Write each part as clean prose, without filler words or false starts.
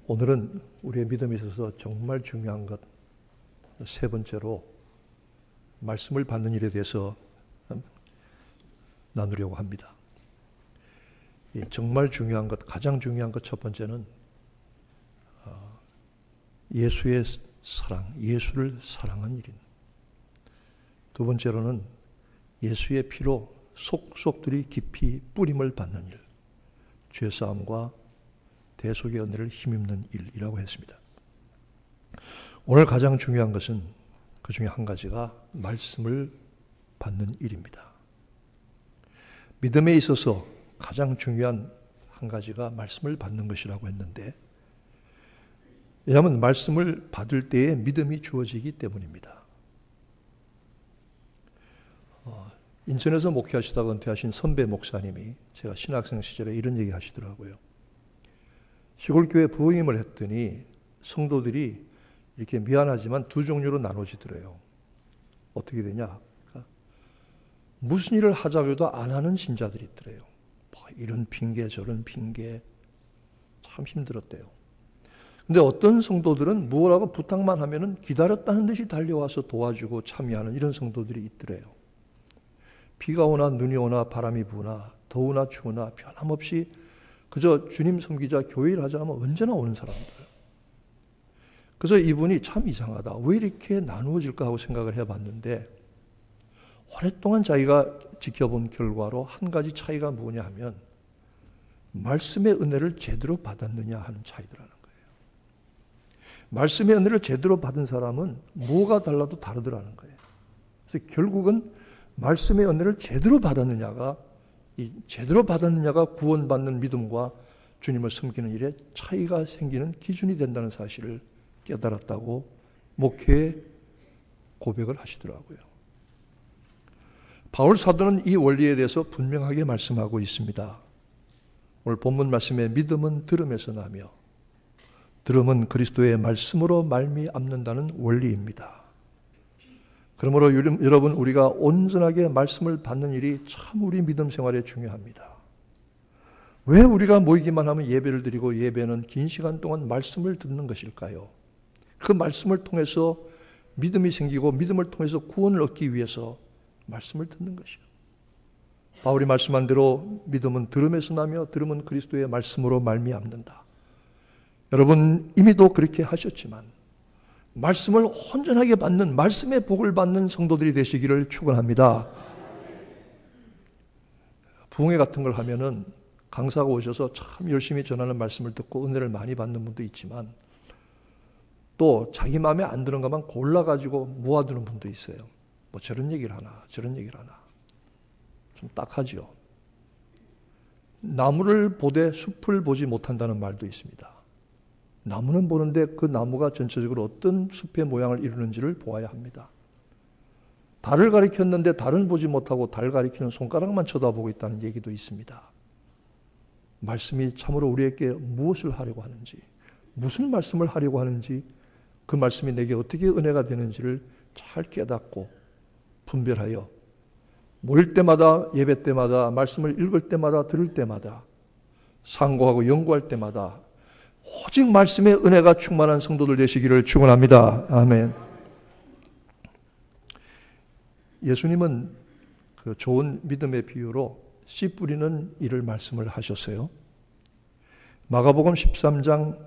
오늘은 우리의 믿음에 있어서 정말 중요한 것, 세 번째로 말씀을 받는 일에 대해서 나누려고 합니다. 정말 중요한 것, 가장 중요한 것 첫 번째는 예수의 사랑, 예수를 사랑한 일인. 두 번째로는 예수의 피로 속속들이 깊이 뿌림을 받는 일, 죄사함과 대속의 은혜를 힘입는 일이라고 했습니다. 오늘 가장 중요한 것은 그 중에 한 가지가 말씀을 받는 일입니다. 믿음에 있어서 가장 중요한 한 가지가 말씀을 받는 것이라고 했는데, 왜냐하면 말씀을 받을 때에 믿음이 주어지기 때문입니다. 인천에서 목회하시다가 은퇴하신 선배 목사님이 제가 신학생 시절에 이런 얘기 하시더라고요. 시골교회 부흥임을 했더니 성도들이 이렇게 미안하지만 두 종류로 나눠지더래요. 어떻게 되냐? 무슨 일을 하자고 해도 안 하는 신자들이 있더래요. 이런 핑계 저런 핑계, 참 힘들었대요. 근데 어떤 성도들은 뭐라고 부탁만 하면은 기다렸다는 듯이 달려와서 도와주고 참여하는 이런 성도들이 있더래요. 비가 오나 눈이 오나 바람이 부나 더우나 추우나 변함없이 그저 주님 섬기자 교회 일 하자 하면 언제나 오는 사람들. 그래서 이분이 참 이상하다. 왜 이렇게 나누어질까 하고 생각을 해봤는데, 오랫동안 자기가 지켜본 결과로 한 가지 차이가 뭐냐 하면 말씀의 은혜를 제대로 받았느냐 하는 차이더라는 거예요. 말씀의 은혜를 제대로 받은 사람은 뭐가 달라도 다르더라는 거예요. 그래서 결국은 말씀의 은혜를 제대로 받았느냐가 구원받는 믿음과 주님을 섬기는 일에 차이가 생기는 기준이 된다는 사실을 깨달았다고 목회에 고백을 하시더라고요. 바울 사도는 이 원리에 대해서 분명하게 말씀하고 있습니다. 오늘 본문 말씀에 믿음은 들음에서 나며 들음은 그리스도의 말씀으로 말미암는다는 원리입니다. 그러므로 여러분, 우리가 온전하게 말씀을 받는 일이 참 우리 믿음 생활에 중요합니다. 왜 우리가 모이기만 하면 예배를 드리고 예배는 긴 시간 동안 말씀을 듣는 것일까요? 그 말씀을 통해서 믿음이 생기고 믿음을 통해서 구원을 얻기 위해서 말씀을 듣는 것이요. 바울이 말씀한 대로 믿음은 들음에서 나며 들음은 그리스도의 말씀으로 말미암는다. 여러분 이미도 그렇게 하셨지만 말씀을 온전하게 받는, 말씀의 복을 받는 성도들이 되시기를 축원합니다. 부흥회 같은 걸 하면은 강사가 오셔서 참 열심히 전하는 말씀을 듣고 은혜를 많이 받는 분도 있지만, 또 자기 마음에 안 드는 것만 골라가지고 모아두는 분도 있어요. 뭐 저런 얘기를 하나 저런 얘기를 하나. 좀 딱하지요. 나무를 보되 숲을 보지 못한다는 말도 있습니다. 나무는 보는데 그 나무가 전체적으로 어떤 숲의 모양을 이루는지를 보아야 합니다. 달을 가리켰는데 달은 보지 못하고 달 가리키는 손가락만 쳐다보고 있다는 얘기도 있습니다. 말씀이 참으로 우리에게 무엇을 하려고 하는지, 무슨 말씀을 하려고 하는지, 그 말씀이 내게 어떻게 은혜가 되는지를 잘 깨닫고 분별하여 모일 때마다, 예배 때마다, 말씀을 읽을 때마다, 들을 때마다, 상고하고 연구할 때마다 오직 말씀의 은혜가 충만한 성도들 되시기를 축원합니다. 아멘. 예수님은 그 좋은 믿음의 비유로 씨 뿌리는 일을 말씀을 하셨어요. 마가복음 13장,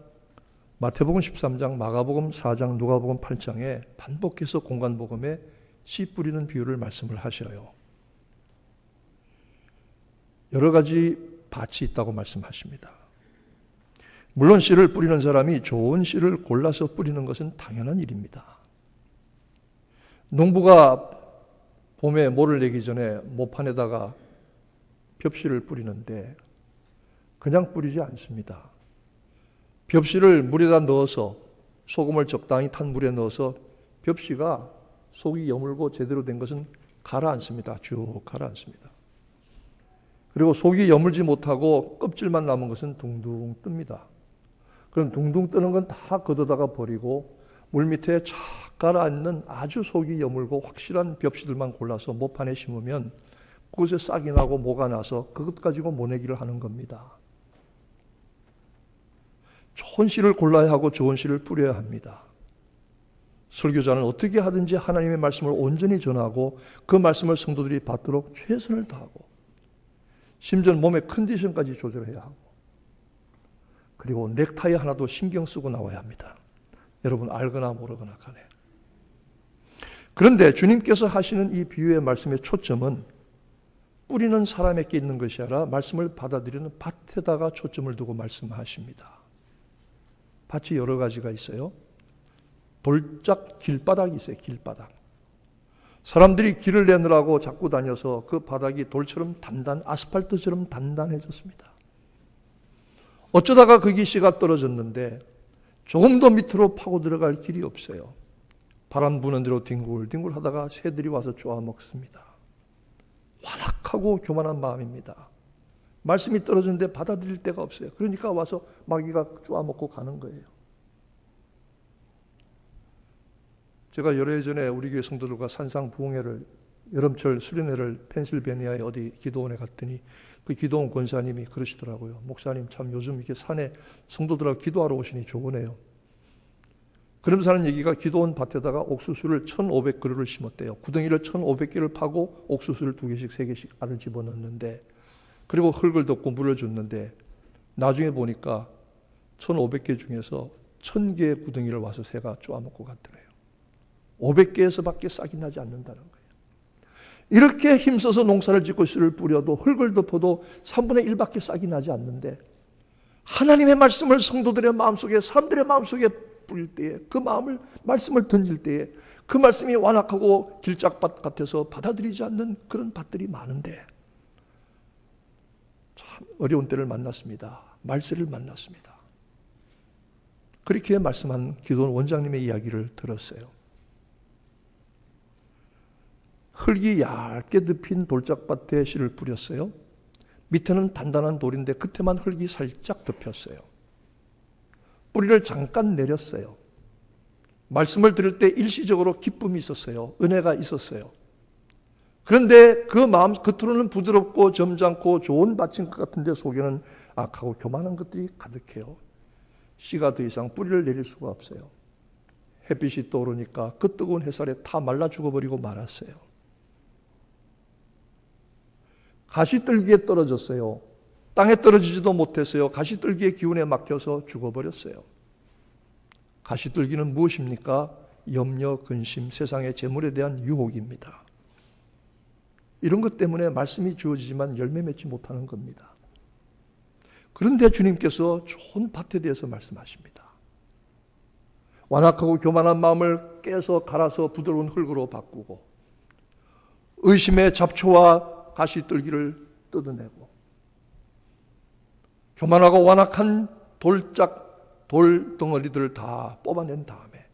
마태복음 13장, 마가복음 4장, 누가복음 8장에 반복해서 공관복음에 씨 뿌리는 비유를 말씀을 하셔요. 여러 가지 밭이 있다고 말씀하십니다. 물론 씨를 뿌리는 사람이 좋은 씨를 골라서 뿌리는 것은 당연한 일입니다. 농부가 봄에 모를 내기 전에 모판에다가 벽씨를 뿌리는데 그냥 뿌리지 않습니다. 벽씨를 물에다 넣어서, 소금을 적당히 탄 물에 넣어서 벽씨가 속이 여물고 제대로 된 것은 가라앉습니다. 쭉 가라앉습니다. 그리고 속이 여물지 못하고 껍질만 남은 것은 둥둥 뜹니다. 그럼 둥둥 뜨는 건 다 걷어다가 버리고 물 밑에 착 가라앉는 아주 속이 여물고 확실한 벽씨들만 골라서 모판에 심으면 그곳에 싹이 나고 모가 나서 그것 가지고 모내기를 하는 겁니다. 좋은 씨를 골라야 하고 좋은 씨를 뿌려야 합니다. 설교자는 어떻게 하든지 하나님의 말씀을 온전히 전하고 그 말씀을 성도들이 받도록 최선을 다하고 심지어 몸의 컨디션까지 조절해야 하고 그리고 넥타이 하나도 신경 쓰고 나와야 합니다. 여러분 알거나 모르거나 간에. 그런데 주님께서 하시는 이 비유의 말씀의 초점은 뿌리는 사람에게 있는 것이 아니라 말씀을 받아들이는 밭에다가 초점을 두고 말씀하십니다. 밭이 여러 가지가 있어요. 돌짝 길바닥이 있어요. 길바닥. 사람들이 길을 내느라고 자꾸 다녀서 그 바닥이 돌처럼 아스팔트처럼 단단해졌습니다. 어쩌다가 거기 씨가 떨어졌는데 조금 더 밑으로 파고 들어갈 길이 없어요. 바람 부는 대로 뒹굴뒹굴 하다가 새들이 와서 쪼아 먹습니다. 완악하고 교만한 마음입니다. 말씀이 떨어졌는데 받아들일 데가 없어요. 그러니까 와서 마귀가 쪼아 먹고 가는 거예요. 제가 여러 해 전에 우리 교회 성도들과 산상 부흥회를 여름철 수련회를 펜실베니아의 어디 기도원에 갔더니 그 기도원 권사님이 그러시더라고요. 목사님 참 요즘 이렇게 산에 성도들하고 기도하러 오시니 좋으네요. 그러면서 하는 얘기가 기도원 밭에다가 옥수수를 1,500그루를 심었대요. 구덩이를 1,500개를 파고 옥수수를 2개씩 3개씩 알을 집어넣는데 그리고 흙을 덮고 물을 줬는데 나중에 보니까 1,500개 중에서 1,000개의 구덩이를 와서 새가 쪼아먹고 갔더래요. 500개에서 밖에 싹이 나지 않는다는 거예요. 이렇게 힘써서 농사를 짓고 씨를 뿌려도 흙을 덮어도 3분의 1밖에 싹이 나지 않는데 하나님의 말씀을 성도들의 마음속에 사람들의 마음속에 뿌릴 때에 그 말씀을 던질 때에 그 말씀이 완악하고 길짝밭 같아서 받아들이지 않는 그런 밭들이 많은데 참 어려운 때를 만났습니다. 말세를 만났습니다. 그렇게 말씀한 기도원 원장님의 이야기를 들었어요. 흙이 얇게 덮인 돌짝밭에 씨를 뿌렸어요. 밑에는 단단한 돌인데 끝에만 흙이 살짝 덮였어요. 뿌리를 잠깐 내렸어요. 말씀을 들을 때 일시적으로 기쁨이 있었어요. 은혜가 있었어요. 그런데 그 마음 겉으로는 부드럽고 점잖고 좋은 밭인 것 같은데 속에는 악하고 교만한 것들이 가득해요. 씨가 더 이상 뿌리를 내릴 수가 없어요. 햇빛이 떠오르니까 그 뜨거운 햇살에 다 말라 죽어버리고 말았어요. 가시떨기에 떨어졌어요. 땅에 떨어지지도 못했어요. 가시떨기의 기운에 막혀서 죽어버렸어요. 가시떨기는 무엇입니까? 염려, 근심, 세상의 재물에 대한 유혹입니다. 이런 것 때문에 말씀이 주어지지만 열매 맺지 못하는 겁니다. 그런데 주님께서 좋은 밭에 대해서 말씀하십니다. 완악하고 교만한 마음을 깨서 갈아서 부드러운 흙으로 바꾸고 의심의 잡초와 가시떨기를 뜯어내고 교만하고 완악한 돌 덩어리들을 다 뽑아낸 다음에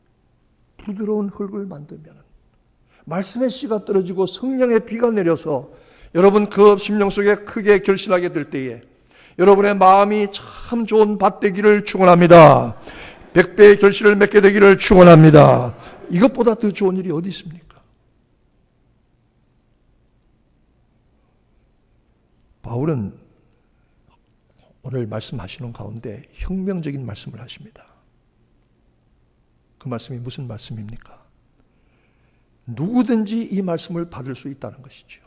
부드러운 흙을 만들면 말씀의 씨가 떨어지고 성령의 비가 내려서 여러분 그 심령 속에 크게 결실하게 될 때에 여러분의 마음이 참 좋은 밭 되기를 축원합니다. 100배의 결실을 맺게 되기를 축원합니다. 이것보다 더 좋은 일이 어디 있습니까? 바울은 오늘 말씀하시는 가운데 혁명적인 말씀을 하십니다. 그 말씀이 무슨 말씀입니까? 누구든지 이 말씀을 받을 수 있다는 것이죠.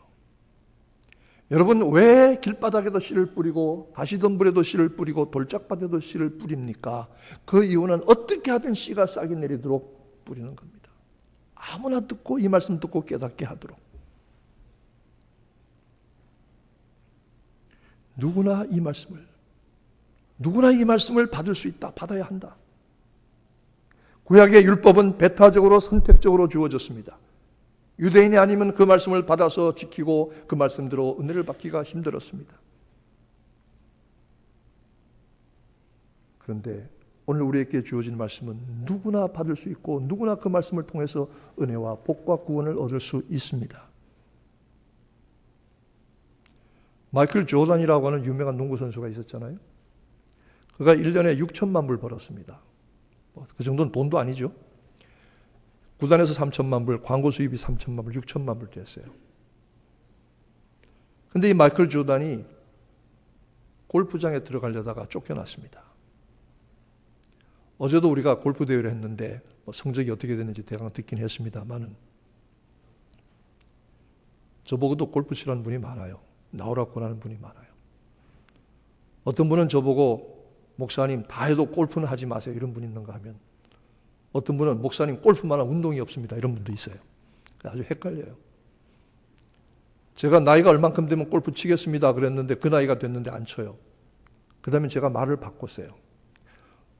여러분 왜 길바닥에도 씨를 뿌리고 가시덤불에도 씨를 뿌리고 돌짝밭에도 씨를 뿌립니까? 그 이유는 어떻게 하든 씨가 싹이 내리도록 뿌리는 겁니다. 아무나 듣고 이 말씀 듣고 깨닫게 하도록. 누구나 이 말씀을 받을 수 있다. 받아야 한다. 구약의 율법은 배타적으로 선택적으로 주어졌습니다. 유대인이 아니면 그 말씀을 받아서 지키고 그 말씀대로 은혜를 받기가 힘들었습니다. 그런데 오늘 우리에게 주어진 말씀은 누구나 받을 수 있고 누구나 그 말씀을 통해서 은혜와 복과 구원을 얻을 수 있습니다. 마이클 조던이라고 하는 유명한 농구 선수가 있었잖아요. 그가 1년에 6천만 불 벌었습니다. 그 정도는 돈도 아니죠. 구단에서 3천만 불, 광고 수입이 3천만 불, 6천만 불 됐어요. 그런데 이 마이클 조던이 골프장에 들어가려다가 쫓겨났습니다. 어제도 우리가 골프 대회를 했는데 성적이 어떻게 됐는지 대강 듣긴 했습니다만은 저보고도 골프 치라는 분이 많아요. 나오라고 권하는 분이 많아요. 어떤 분은 저보고 목사님 다 해도 골프는 하지 마세요 이런 분이 있는가 하면, 어떤 분은 목사님 골프만한 운동이 없습니다 이런 분도 있어요. 아주 헷갈려요. 제가 나이가 얼만큼 되면 골프 치겠습니다 그랬는데 그 나이가 됐는데 안 쳐요. 그 다음에 제가 말을 바꿨어요.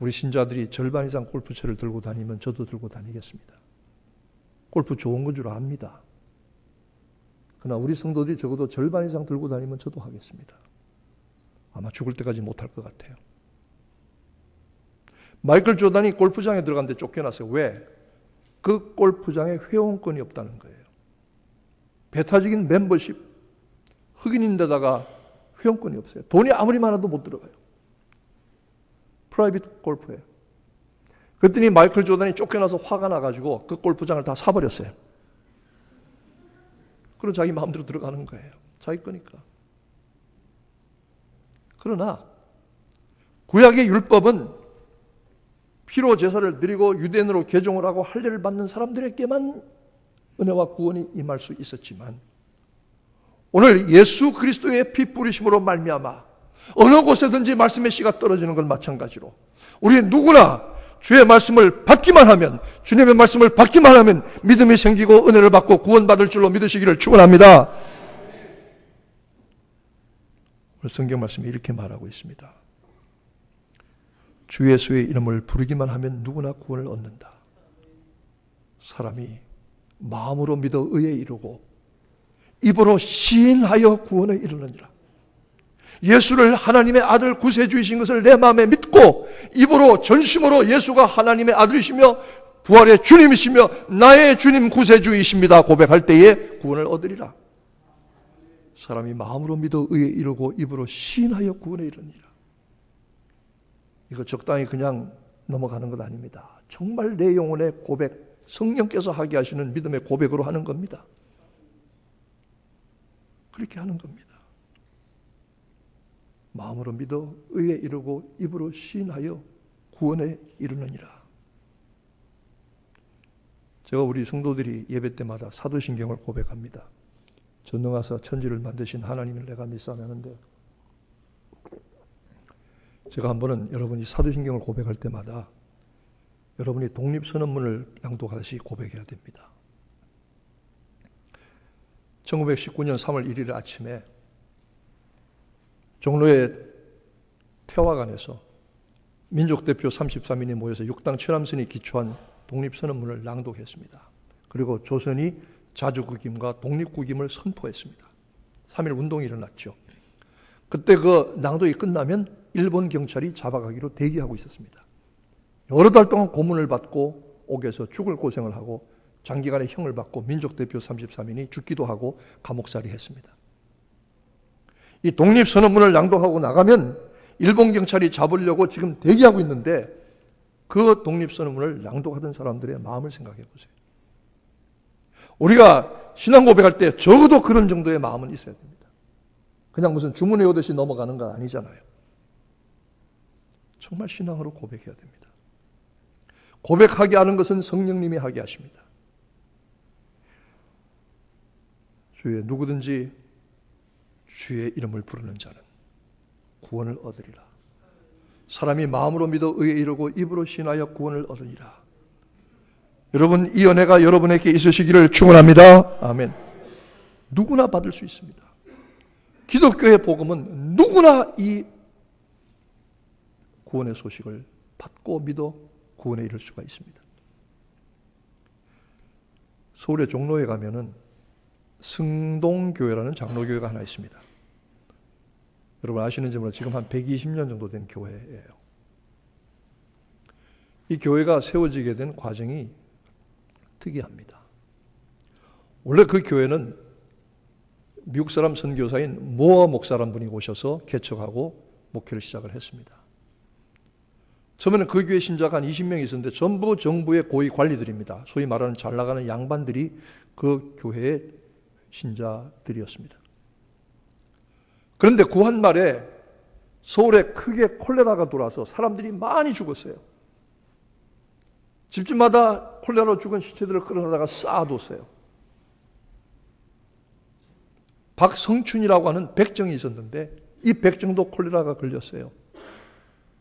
우리 신자들이 절반 이상 골프채를 들고 다니면 저도 들고 다니겠습니다. 골프 좋은 건 줄 압니다. 그러나 우리 성도들이 적어도 절반 이상 들고 다니면 저도 하겠습니다. 아마 죽을 때까지 못할 것 같아요. 마이클 조단이 골프장에 들어갔는데 쫓겨났어요. 왜? 그 골프장에 회원권이 없다는 거예요. 배타적인 멤버십, 흑인인데다가 회원권이 없어요. 돈이 아무리 많아도 못 들어가요. 프라이빗 골프에. 그랬더니 마이클 조단이 쫓겨나서 화가 나가지고 그 골프장을 다 사버렸어요. 그리고 자기 마음대로 들어가는 거예요. 자기 거니까. 그러나 구약의 율법은 피로 제사를 드리고 유대인으로 개종을 하고 할례를 받는 사람들에게만 은혜와 구원이 임할 수 있었지만, 오늘 예수 그리스도의 피 뿌리심으로 말미암아 어느 곳에든지 말씀의 씨가 떨어지는 건 마찬가지로 우리 누구나 주의 말씀을 받기만 하면, 주님의 말씀을 받기만 하면 믿음이 생기고 은혜를 받고 구원받을 줄로 믿으시기를 축원합니다. 오늘 성경 말씀이 이렇게 말하고 있습니다. 주 예수의 이름을 부르기만 하면 누구나 구원을 얻는다. 사람이 마음으로 믿어 의에 이르고 입으로 시인하여 구원에 이르느니라. 예수를 하나님의 아들 구세주이신 것을 내 마음에 믿고 입으로 전심으로 예수가 하나님의 아들이시며 부활의 주님이시며 나의 주님 구세주이십니다 고백할 때에 구원을 얻으리라. 사람이 마음으로 믿어 의에 이르고 입으로 시인하여 구원에 이르느니라. 이거 적당히 그냥 넘어가는 것 아닙니다. 정말 내 영혼의 고백, 성령께서 하게 하시는 믿음의 고백으로 하는 겁니다. 그렇게 하는 겁니다. 마음으로 믿어 의에 이르고 입으로 시인하여 구원에 이르느니라. 제가 우리 성도들이 예배 때마다 사도신경을 고백합니다. 전능하사 천지를 만드신 하나님을 내가 믿사오며 하는데, 제가 한 번은 여러분이 사도신경을 고백할 때마다 여러분이 독립선언문을 낭독하듯이 고백해야 됩니다. 1919년 3월 1일 아침에 종로의 태화관에서 민족대표 33인이 모여서 6당 최남선이 기초한 독립선언문을 낭독했습니다. 그리고 조선이 자주국임과 독립국임을 선포했습니다. 3.1 운동이 일어났죠. 그때 그 낭독이 끝나면 일본 경찰이 잡아가기로 대기하고 있었습니다. 여러 달 동안 고문을 받고 옥에서 죽을 고생을 하고 장기간의 형을 받고 민족대표 33인이 죽기도 하고 감옥살이 했습니다. 이 독립선언문을 낭독하고 나가면 일본 경찰이 잡으려고 지금 대기하고 있는데, 그 독립선언문을 낭독하던 사람들의 마음을 생각해 보세요. 우리가 신앙 고백할 때 적어도 그런 정도의 마음은 있어야 됩니다. 그냥 무슨 주문 외우듯이 넘어가는 건 아니잖아요. 정말 신앙으로 고백해야 됩니다. 고백하게 하는 것은 성령님이 하게 하십니다. 주의 누구든지 주의 이름을 부르는 자는 구원을 얻으리라. 사람이 마음으로 믿어 의에 이르고 입으로 신하여 구원을 얻으리라. 여러분, 이 은혜가 여러분에게 있으시기를 축원합니다. 아멘. 누구나 받을 수 있습니다. 기독교의 복음은 누구나 이 구원의 소식을 받고 믿어 구원에 이를 수가 있습니다. 서울의 종로에 가면은 승동교회라는 장로교회가 하나 있습니다. 여러분 아시는지 몰라도 지금 한 120년 정도 된 교회예요. 이 교회가 세워지게 된 과정이 특이합니다. 원래 그 교회는 미국 사람 선교사인 모어 목사라는 분이 오셔서 개척하고 목회를 시작을 했습니다. 처음에는 그 교회 신자가 한 20명이 있었는데 전부 정부의 고위 관리들입니다. 소위 말하는 잘 나가는 양반들이 그 교회의 신자들이었습니다. 그런데 구한 말에 서울에 크게 콜레라가 돌아서 사람들이 많이 죽었어요. 집집마다 콜레라로 죽은 시체들을 끌어다가 쌓아뒀어요. 박성춘이라고 하는 백정이 있었는데 이 백정도 콜레라가 걸렸어요.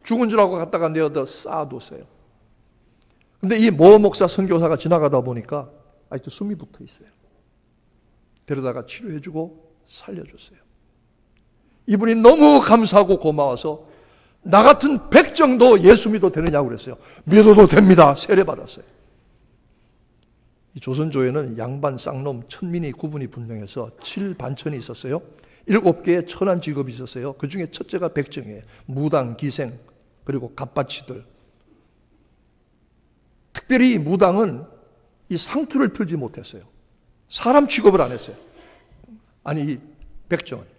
죽은 줄 알고 갖다가 내어다 쌓아뒀어요. 근데 이 모 목사 선교사가 지나가다 보니까 아직도 숨이 붙어 있어요. 데려다가 치료해주고 살려줬어요. 이분이 너무 감사하고 고마워서 나 같은 백정도 예수 믿어도 되느냐고 그랬어요. 믿어도 됩니다. 세례받았어요. 이 조선조에는 양반, 쌍놈, 천민이 구분이 분명해서 7반천이 있었어요. 7개의 천한 직업이 있었어요. 그 중에 첫째가 백정이에요. 무당, 기생, 그리고 갑바치들. 특별히 무당은 이 상투를 틀지 못했어요. 사람 취급을 안 했어요. 아니, 이 백정은.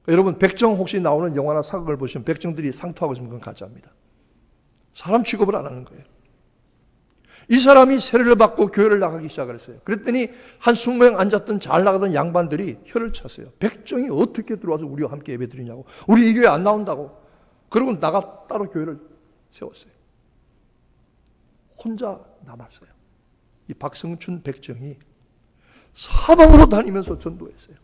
여러분, 백정 혹시 나오는 영화나 사극을 보시면 백정들이 상투하고 있으면 그건 가짜입니다. 사람 취급을 안 하는 거예요. 이 사람이 세례를 받고 교회를 나가기 시작을 했어요. 그랬더니 한 20명 앉았던 잘 나가던 양반들이 혀를 찼어요. 백정이 어떻게 들어와서 우리와 함께 예배드리냐고. 우리 이 교회 안 나온다고. 그러고 나가 따로 교회를 세웠어요. 혼자 남았어요. 이 박성춘 백정이 사방으로 다니면서 전도했어요.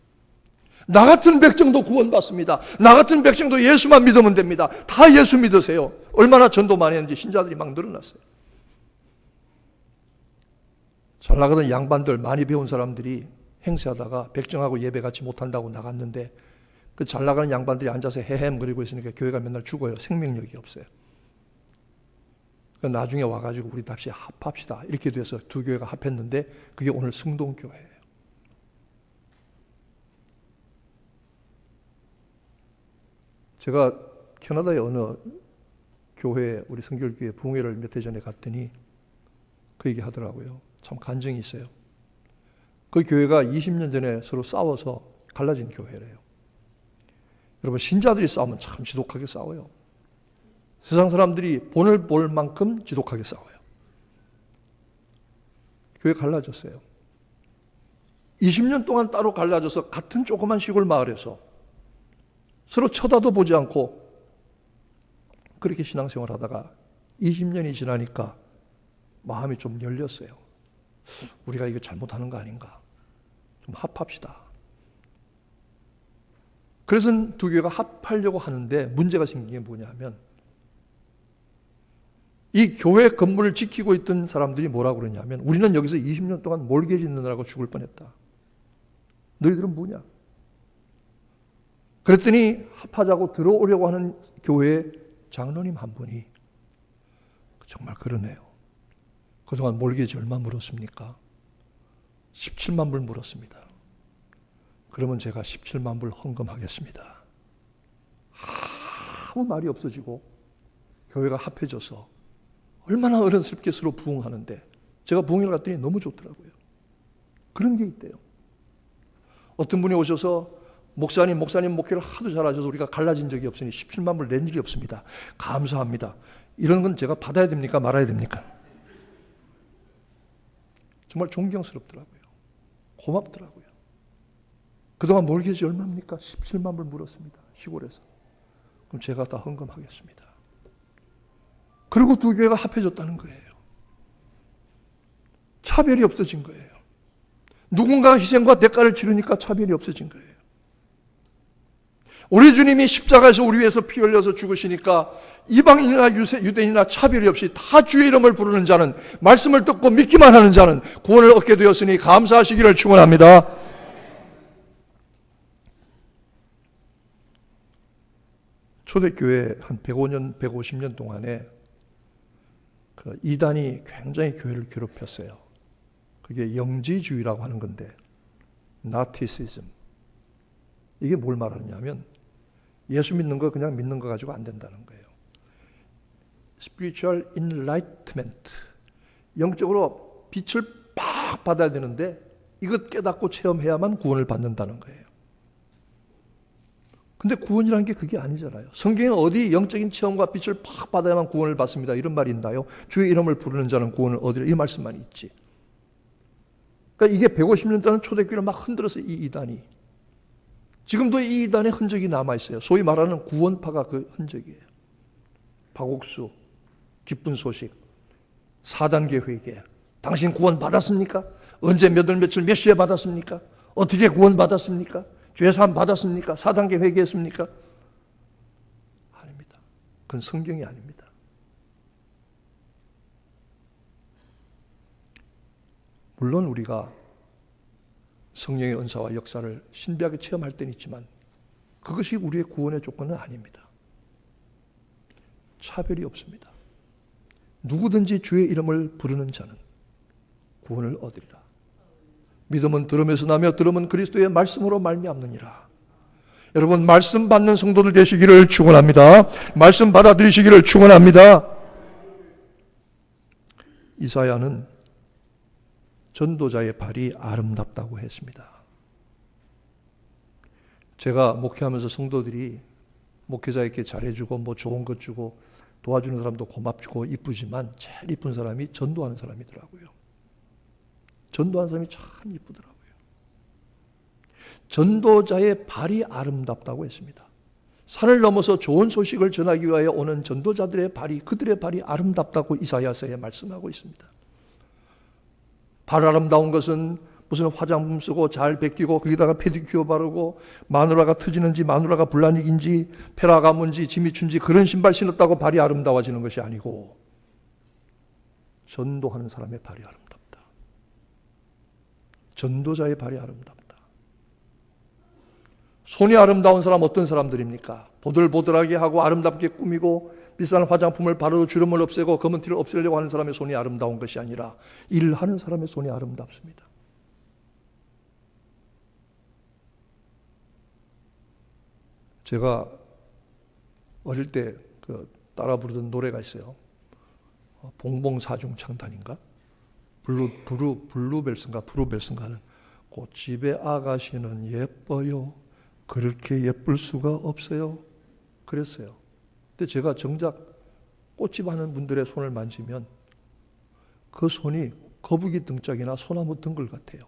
나 같은 백정도 구원받습니다. 나 같은 백정도 예수만 믿으면 됩니다. 다 예수 믿으세요. 얼마나 전도 많이 했는지 신자들이 막 늘어났어요. 잘 나가던 양반들, 많이 배운 사람들이 행세하다가 백정하고 예배 같이 못한다고 나갔는데 그 잘 나가는 양반들이 앉아서 헤헴거리고 있으니까 교회가 맨날 죽어요. 생명력이 없어요. 나중에 와가지고 우리 다시 합합시다. 이렇게 돼서 두 교회가 합했는데 그게 오늘 승동교회예요. 제가 캐나다의 어느 교회, 우리 성결교회 부흥회를 몇 해 전에 갔더니 그 얘기 하더라고요. 참 간증이 있어요. 그 교회가 20년 전에 서로 싸워서 갈라진 교회래요. 여러분, 신자들이 싸우면 참 지독하게 싸워요. 세상 사람들이 본을 볼 만큼 지독하게 싸워요. 교회 갈라졌어요. 20년 동안 따로 갈라져서 같은 조그만 시골 마을에서 서로 쳐다도 보지 않고 그렇게 신앙생활 하다가 20년이 지나니까 마음이 좀 열렸어요. 우리가 이거 잘못하는 거 아닌가? 좀 합합시다. 그래서 두 교회가 합하려고 하는데 문제가 생긴 게 뭐냐면 이 교회 건물을 지키고 있던 사람들이 뭐라고 그러냐면 우리는 여기서 20년 동안 몰개 짓느라고 죽을 뻔했다. 너희들은 뭐냐? 그랬더니 합하자고 들어오려고 하는 교회 장로님 한 분이 정말 그러네요. 그동안 몰개지 얼마 물었습니까? 17만 불 물었습니다. 그러면 제가 17만 불 헌금하겠습니다. 아무 말이 없어지고 교회가 합해져서 얼마나 어른스럽게 서로 부흥하는데 제가 부흥회를 갔더니 너무 좋더라고요. 그런 게 있대요. 어떤 분이 오셔서 목사님 목회를 하도 잘하셔서 우리가 갈라진 적이 없으니 17만 불 낸 일이 없습니다. 감사합니다. 이런 건 제가 받아야 됩니까? 말아야 됩니까? 정말 존경스럽더라고요. 고맙더라고요. 그동안 몰개지 얼마입니까? 17만 불 물었습니다. 시골에서. 그럼 제가 다 헌금하겠습니다. 그리고 두 교회가 합해졌다는 거예요. 차별이 없어진 거예요. 누군가가 희생과 대가를 치르니까 차별이 없어진 거예요. 우리 주님이 십자가에서 우리 위해서 피 흘려서 죽으시니까 이방인이나 유대인이나 차별이 없이 다 주의 이름을 부르는 자는 말씀을 듣고 믿기만 하는 자는 구원을 얻게 되었으니 감사하시기를 축원합니다. 초대교회 한 105년, 150년 동안에 그 이단이 굉장히 교회를 괴롭혔어요. 그게 영지주의라고 하는 건데, 나티시즘. 이게 뭘 말하느냐면 예수 믿는 거 그냥 믿는 거 가지고 안 된다는 거예요. Spiritual Enlightenment. 영적으로 빛을 팍 받아야 되는데 이것 깨닫고 체험해야만 구원을 받는다는 거예요. 근데 구원이라는 게 그게 아니잖아요. 성경에 어디 영적인 체험과 빛을 팍 받아야만 구원을 받습니다. 이런 말이 있나요? 주의 이름을 부르는 자는 구원을 얻으리라. 이 말씀만 있지. 그러니까 이게 150년 동안 초대교회를 막 흔들어서 이 이단이. 지금도 이 이단의 흔적이 남아있어요. 소위 말하는 구원파가 그 흔적이에요. 박옥수, 기쁜 소식. 4단계 회개. 당신 구원 받았습니까? 언제 몇 월 며칠 몇 시에 받았습니까? 어떻게 구원 받았습니까? 죄사함 받았습니까? 4단계 회개했습니까? 아닙니다. 그건 성경이 아닙니다. 물론 우리가 성령의 은사와 역사를 신비하게 체험할 때는 있지만 그것이 우리의 구원의 조건은 아닙니다. 차별이 없습니다. 누구든지 주의 이름을 부르는 자는 구원을 얻으리라. 믿음은 들음에서 나며 들음은 그리스도의 말씀으로 말미암느니라. 여러분, 말씀 받는 성도들 되시기를 축원합니다. 말씀 받아들이시기를 축원합니다. 이사야는 전도자의 발이 아름답다고 했습니다. 제가 목회하면서 성도들이 목회자에게 잘해주고 뭐 좋은 것 주고 도와주는 사람도 고맙고 이쁘지만 제일 이쁜 사람이 전도하는 사람이더라고요. 전도하는 사람이 참 이쁘더라고요. 전도자의 발이 아름답다고 했습니다. 산을 넘어서 좋은 소식을 전하기 위하여 오는 전도자들의 발이, 그들의 발이 아름답다고 이사야서에 말씀하고 있습니다. 발 아름다운 것은 무슨 화장품 쓰고 잘 벗기고 거기다가 페디큐어 바르고 마누라가 트지는지 마누라가 불나닉인지 페라가 뭔지 지미춘지 그런 신발 신었다고 발이 아름다워지는 것이 아니고 전도하는 사람의 발이 아름답다. 전도자의 발이 아름답다. 손이 아름다운 사람 어떤 사람들입니까? 보들보들하게 하고 아름답게 꾸미고 비싼 화장품을 바르고 주름을 없애고 검은 티를 없애려고 하는 사람의 손이 아름다운 것이 아니라 일하는 사람의 손이 아름답습니다. 제가 어릴 때 따라 부르던 노래가 있어요. 봉봉사중창단인가? 블루벨스인가? 브루벨스인가 하는 꽃집의 아가씨는 예뻐요. 그렇게 예쁠 수가 없어요. 그랬어요. 근데 제가 정작 꽃집 하는 분들의 손을 만지면 그 손이 거북이 등짝이나 소나무 등글 같아요.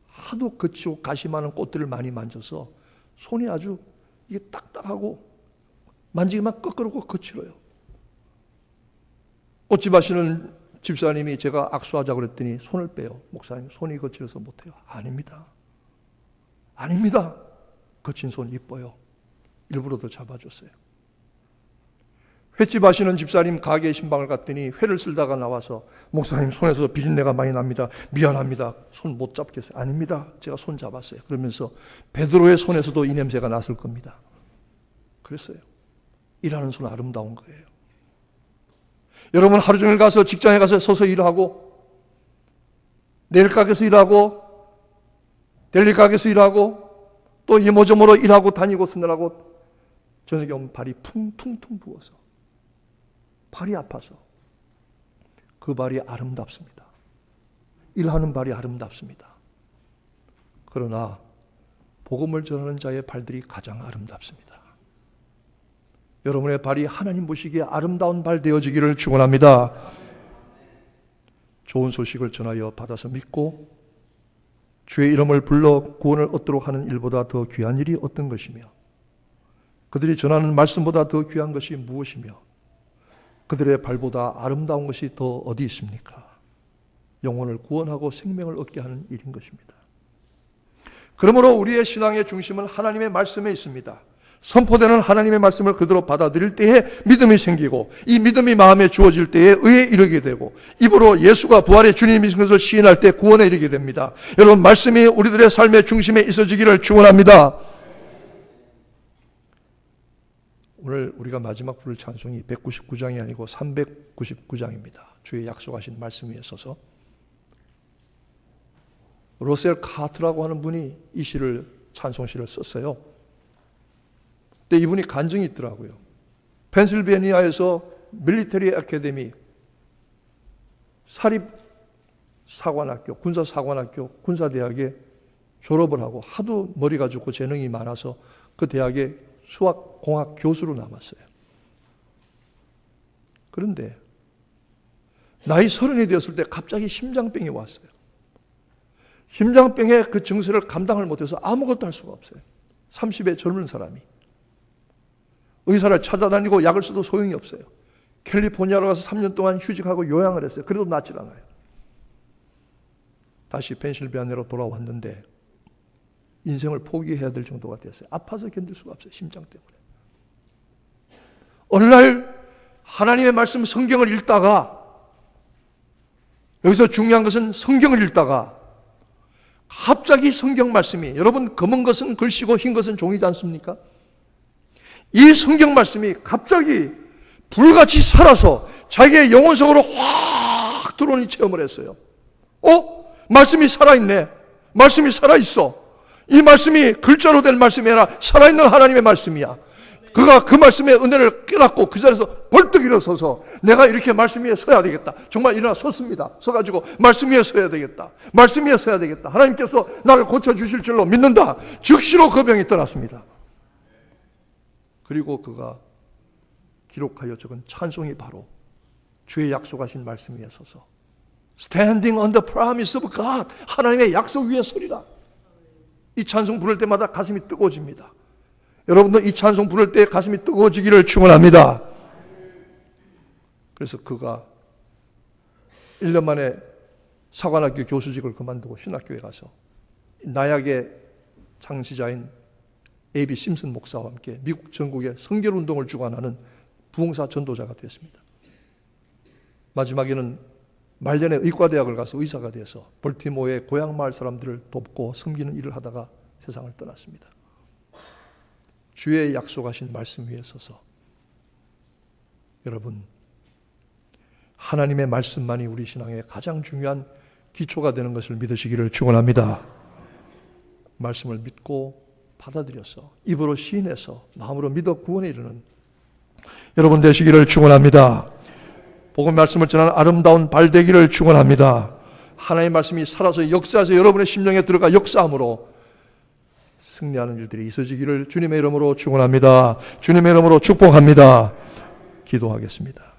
하도 거치고 가시 많은 꽃들을 많이 만져서 손이 아주 이게 딱딱하고 만지기만 끄끄럽고 거칠어요. 꽃집 하시는 집사님이 제가 악수하자고 그랬더니 손을 빼요. 목사님, 손이 거칠어서 못해요. 아닙니다. 아닙니다. 거친 손 이뻐요. 일부러 더 잡아줬어요. 횟집 하시는 집사님 가게에 신방을 갔더니 회를 쓸다가 나와서 목사님 손에서 비린내가 많이 납니다. 미안합니다. 손 못 잡겠어요. 아닙니다. 제가 손 잡았어요. 그러면서 베드로의 손에서도 이 냄새가 났을 겁니다. 그랬어요. 일하는 손 아름다운 거예요. 여러분 하루 종일 가서 직장에 가서 서서 일하고 내일 가게에서 일하고 델리 가게에서 일하고 또 이모저모로 일하고 다니고 쓰느라고 저녁에 오면 발이 퉁퉁퉁 부어서 발이 아파서 그 발이 아름답습니다. 일하는 발이 아름답습니다. 그러나 복음을 전하는 자의 발들이 가장 아름답습니다. 여러분의 발이 하나님 보시기에 아름다운 발 되어지기를 축원합니다. 좋은 소식을 전하여 받아서 믿고 주의 이름을 불러 구원을 얻도록 하는 일보다 더 귀한 일이 어떤 것이며 그들이 전하는 말씀보다 더 귀한 것이 무엇이며 그들의 발보다 아름다운 것이 더 어디 있습니까? 영혼을 구원하고 생명을 얻게 하는 일인 것입니다. 그러므로 우리의 신앙의 중심은 하나님의 말씀에 있습니다. 선포되는 하나님의 말씀을 그대로 받아들일 때에 믿음이 생기고 이 믿음이 마음에 주어질 때에 의에 이르게 되고 입으로 예수가 부활의 주님이신 것을 시인할 때 구원에 이르게 됩니다. 여러분 말씀이 우리들의 삶의 중심에 있어지기를 축원합니다. 오늘 우리가 마지막 부를 찬송이 199장이 아니고 399장입니다. 주의 약속하신 말씀 위에 서서 로셀 카트라고 하는 분이 이 시를 찬송시를 썼어요. 근데 이분이 간증이 있더라고요. 펜실베니아에서 밀리터리 아카데미 사립사관학교, 군사사관학교, 군사대학에 졸업을 하고 하도 머리가 좋고 재능이 많아서 그 대학에 수학공학 교수로 남았어요. 그런데 나이 30이 되었을 때 갑자기 심장병이 왔어요. 심장병의 그 증세를 감당을 못해서 아무것도 할 수가 없어요. 30의 젊은 사람이. 의사를 찾아다니고 약을 써도 소용이 없어요. 캘리포니아로 가서 3년 동안 휴직하고 요양을 했어요. 그래도 낫질 않아요. 다시 펜실베니아로 돌아왔는데 인생을 포기해야 될 정도가 됐어요. 아파서 견딜 수가 없어요. 심장 때문에. 어느 날 하나님의 말씀 성경을 읽다가, 여기서 중요한 것은 성경을 읽다가 갑자기 성경 말씀이, 여러분 검은 것은 글씨고 흰 것은 종이지 않습니까? 이 성경 말씀이 갑자기 불같이 살아서 자기의 영혼 속으로 확 들어오는 체험을 했어요. 말씀이 살아있네. 말씀이 살아있어. 이 말씀이 글자로 된 말씀이 아니라 살아있는 하나님의 말씀이야. 그가 그 말씀의 은혜를 깨닫고 그 자리에서 벌떡 일어서서 내가 이렇게 말씀 위에 서야 되겠다. 정말 일어나 섰습니다. 서가지고 말씀 위에 서야 되겠다. 말씀 위에 서야 되겠다. 하나님께서 나를 고쳐주실 줄로 믿는다. 즉시로 그 병이 떠났습니다. 그리고 그가 기록하여 적은 찬송이 바로 주의 약속하신 말씀 위에 서서 Standing on the promise of God, 하나님의 약속 위에 서리라. 이 찬송 부를 때마다 가슴이 뜨거워집니다. 여러분도 이 찬송 부를 때 가슴이 뜨거워지기를 축원합니다. 그래서 그가 1년 만에 사관학교 교수직을 그만두고 신학교에 가서 나약의 창시자인 A.B. 심슨 목사와 함께 미국 전국에 성결운동을 주관하는 부흥사 전도자가 됐습니다. 마지막에는 말년에 의과대학을 가서 의사가 돼서 볼티모어의 고향 마을 사람들을 돕고 섬기는 일을 하다가 세상을 떠났습니다. 주의 약속하신 말씀 위에 서서 여러분, 하나님의 말씀만이 우리 신앙의 가장 중요한 기초가 되는 것을 믿으시기를 축원합니다. 말씀을 믿고 받아들여서 입으로 시인해서 마음으로 믿어 구원에 이르는 여러분 되시기를 축원합니다. 복음 말씀을 전하는 아름다운 발 되기를 축원합니다. 하나님의 말씀이 살아서 역사해서 여러분의 심령에 들어가 역사함으로 승리하는 일들이 있어지기를 주님의 이름으로 축원합니다. 주님의 이름으로 축복합니다. 기도하겠습니다.